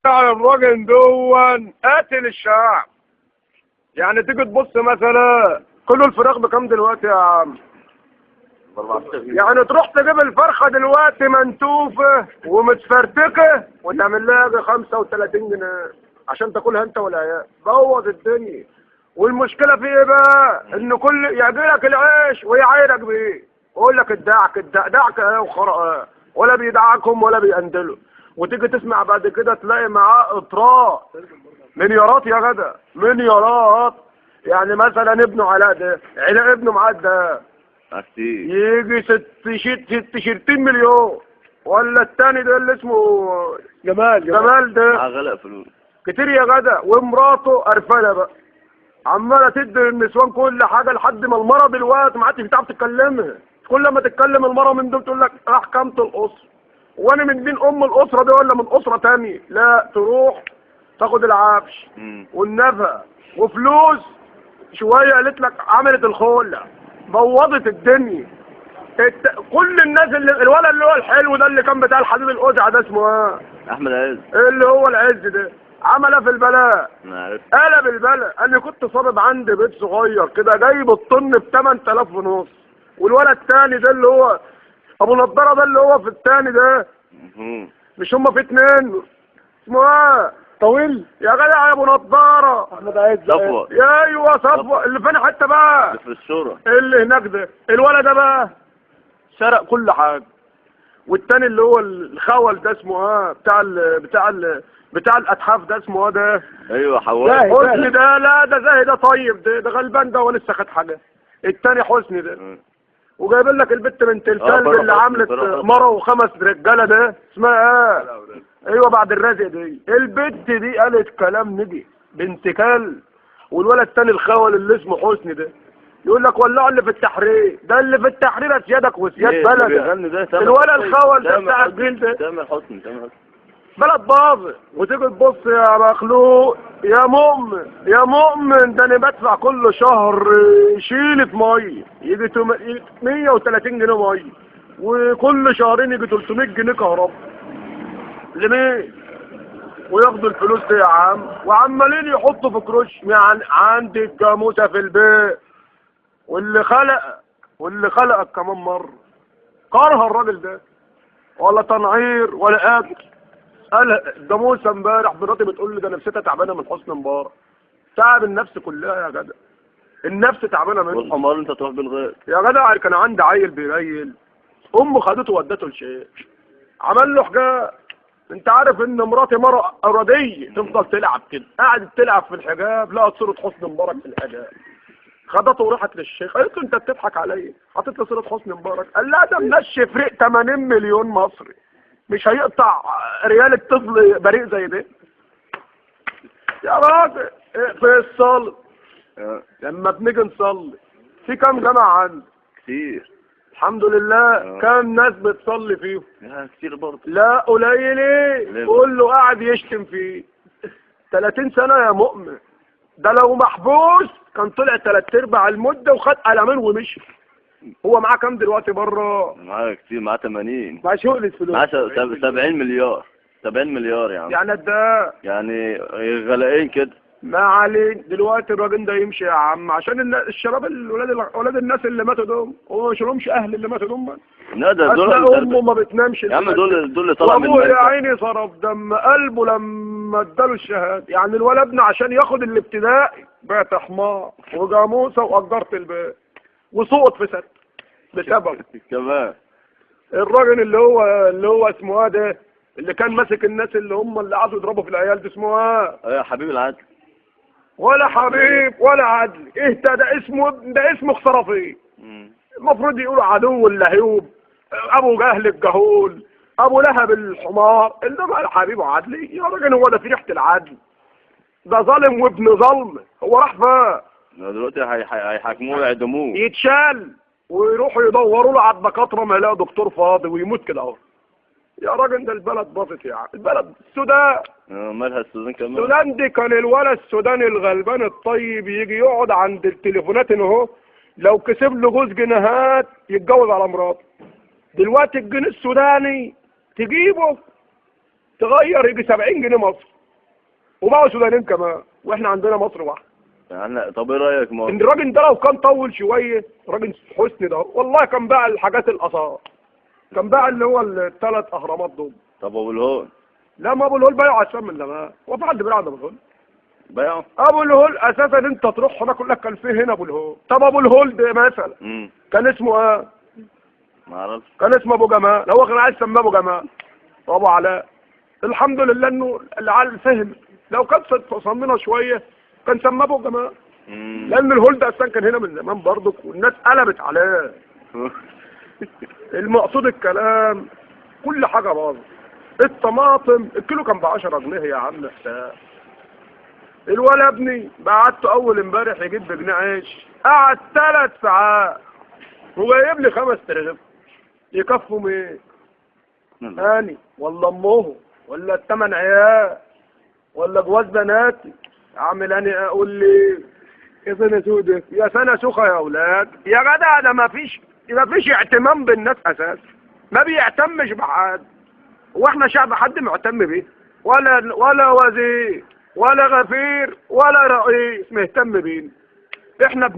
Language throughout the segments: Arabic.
الراجل دون قاتل الشعب. يعني تيجي تبص مثلا كل الفراخ بكام دلوقتي يا عم؟ يعني تروح تجيب الفرخه دلوقتي منتوفه ومتفرتكه وتعمل لها 35 جنيه عشان تاكلها انت والعيال. بوظ الدنيا. والمشكله في ايه بقى؟ ان كل يجيلك العيش ويعايرك بيه، يقول لك ادعك دعك ايه وخرق ايه، ولا بيدعكهم ولا بيقندلوا. وتيجي تسمع بعد كده تلاقي معاه اطراء مليارات يا جدع، مليارات. يعني مثلا ابنه علاء ده، علاء ابنه معاه ده يجي 60 مليون. ولا التاني ده اللي اسمه جمال ده غلق فلوس كتير يا جدع. ومراته قرفانه بقى، عماله تدي للنسوان كل حاجه لحد ما المرة دلوقتي ما عادش بتعرف تكلمها. كل ما تتكلم المرة من دول تقول لك احكامة الاسره، وانا من مين ام الاسره دي ولا من اسره تانية؟ لا، تروح تاخد العفش والنفقه وفلوس شويه. قالت لك عملت الخلع، بوظت الدنيا. كل الناس الولد اللي هو الحلو ده اللي كان بتاع الحديد القزع ده اسمه ايه؟ احمد عز. اللي هو العز ده عمل في البلاء، قلب البلاء. انا كنت صابب عندي بيت صغير كده جايب الطن ب 8000 ونص. والولد التاني ده اللي هو ابو نضاره ده اللي هو في التاني ده، مش هما في اتنين اسمه ايه؟ طويل يا جدع يا ابو نضاره. احمد عز صفوه. يا ايوه صفوه اللي فين حته بقى؟ اللي في الشورى اللي هناك ده. الولد ده بقى سرق كل حاجه. والتاني اللي هو الخول ده اسمه ايه؟ بتاع الاتحاف ده اسمه ايه ده؟ ايوه حواء حسني ده. لا ده زاهي ده طيب، ده غلبان ده ولسه خد حاجه. التاني حسني ده. وجايبين لك البت بنت الكلب اللي عملت مره وخمس رجاله ده اسمها ايه؟ ايوه بعد الرازق دي. البت دي قالت كلام نجي بنت كلب. والولد التاني الخول اللي اسمه حسني ده يقول لك ولعوا اللي في التحرير. ده اللي في التحرير سيادك وسياد بلدك. الولد الخول ده بتاع الجيل ده تامر حسني بلد باظ. وتيجي تبص يا مخلوق يا مؤمن ده انا بدفع كل شهر شيلة ميه يجي 130 جنيه ميه، وكل شهرين يجي 300 جنيه كهرباء. لمين؟ وياخدوا الفلوس دي يا عم وعمالين يحطوا في كروش. يعني عندي الجاموسه في البيت واللي خلقك كمان مره كره الراجل ده، ولا تنعير ولا اكل. قال الجاموسه امبارح مراتي بتقول لي ده نفسيتها تعبانه من حسن مبارك. تعب النفس كلها يا جدع، النفس تعبانه منه. والحمار انت تروح بالغير يا جدع. كان عندي عيل بيريل، امه خدته ودته لشيخ عمل له حجاب. انت عارف ان مراتي مره اراديه تفضل تلعب كده، قعدت تلعب في الحجاب لقت صوره حسن مبارك في الحجاب، خدته وراحت للشيخ. قالت له انت بتضحك عليا، حطيت له صوره حسن مبارك. قال لا ده منشف فريق 80 مليون مصري مش هيقطع ريال الطفل بريء زي ده يا راجل. في الصلاة لما بنيجي نصلي في كام جامعة عندي؟ كتير الحمد لله. كام ناس بتصلي فيهم؟ كتير برضه. لا قليلين. كله قاعد يشتم فيه 30 سنة يا مؤمن. ده لو محبوس كان طلع 3/4 المدة وخد قلمين ومشي. هو معاه كام دلوقتي بره؟ معاه كتير، معاه 80. معاه شغل فلوس. معاه 70 مليار. 70 مليار يعني ده يعني غلقين كده. ما عليك دلوقتي الراجل ده يمشي يا عم عشان الشباب ولاد الناس اللي ماتوا دول. هو مش لهمش اهل اللي ماتوا دول؟ لا ده دول امه ما بتنامش يا عم. دول اللي طلع من ابوه يا عيني صرف دم قلبه لما اداله الشهاده. يعني الولد ابنه عشان ياخد الابتدائي بعت حمار وجاموسه واجرت البيت وسقط في ست بسبب كمان. الراجل اللي هو اسمه ايه ده اللي كان ماسك الناس اللي هم اللي قعدوا يضربوا في العيال دي اسمه ايه؟ ايه حبيب العدل. ولا حبيب ولا عدل. ايه ده اسمه خسرفي. المفروض يقولوا عدو اللهيوب، ابو جهل الجهول، ابو لهب الحمار. انما الحبيب وعدلي يا راجل. هو ده في ريحه العدل؟ ده ظالم وابن ظلم. هو راح فين؟ دلوقتي هيحاكموه ويعدموه. يتشال ويروحوا يدوروا له على الدكاتره ما يلاقوا دكتور فاضي ويموت كده اهو. يا راجل ده البلد باظت يا عم. البلد السودان. مالها السودان كمان؟ السودان دي كان الولد السوداني الغلبان الطيب يجي يقعد عند التليفونات اهو، لو كسب له جوز جنيهات يتجوز على مراته. دلوقتي الجنيه السوداني تجيبه تغير يجي 70 جنيه مصري. وبقوا سودانيين كمان، واحنا عندنا مصر واحده. يعني طب ايه رايك ما ان الراجل ده لو كان طول شويه، راجل حسني ده والله كان باع الحاجات الاثار، كان باع اللي هو الثلاث اهرامات دول. طب ابو الهول لا، ما ابو الهول بايعه عشان من زمان، هو في حد بيلعب ابو الهول؟ بيعه؟ ابو الهول اساسا انت تروح هناك يقول لك كان فيه هنا ابو الهول. طب ابو الهول ده مثلا كان اسمه ايه؟ ما اعرفش. كان اسمه ابو جمال، هو كان عايز يسميه ابو جمال وابو علاء. الحمد لله انه العيال فهم، لو كان صمنا شويه كان سماه ابو جمال. لان الهول ده اساسا كان هنا من زمان برضك، والناس قلبت عليه. المقصود الكلام كل حاجه باظت. الطماطم الكيلو كان ب 10 جنيه يا عم حساب. الولا ابني بعته اول امبارح يجيب بجنيه عيش، قعد 3 ساعات وجايب لي 5 ترغيف. يكفوا مين؟ هاني ولا امه ولا الثمان عيال ولا جواز بناتي؟ اعمل اني اقول لي يا سنه سودة يا سنه سخه يا اولاد يا جدع. ده ما فيش اهتمام بالناس اساسا، ما بيهتمش بحد. هو احنا شعب حد مهتم بيه؟ ولا وزير ولا غفير ولا رئيس مهتم بينا. احنا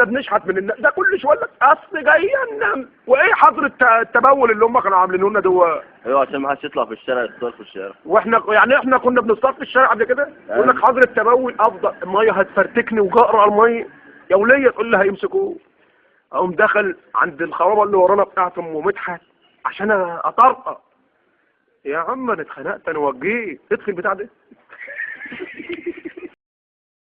بنشحت من الناس. ده كل شويه لك اصل جاي ننام. وايه حظر التبول اللي هم كانوا عاملينه لنا دول؟ ايوه عشان ما حدش يطلع في الشارع يصطاد في الشارع. واحنا يعني احنا كنا بنصطاد في الشارع قبل كده. يقول لك حظر التبول افضل. الميه هتفرتكني وجقر الميه يا وليه، تقول لي هيمسكوه. اقوم دخل عند الخرابه اللي ورانا بتاعت ام مدحت عشان اطرقه. يا عم انا اتخنقت انا وجيت ادخل بتاع ده.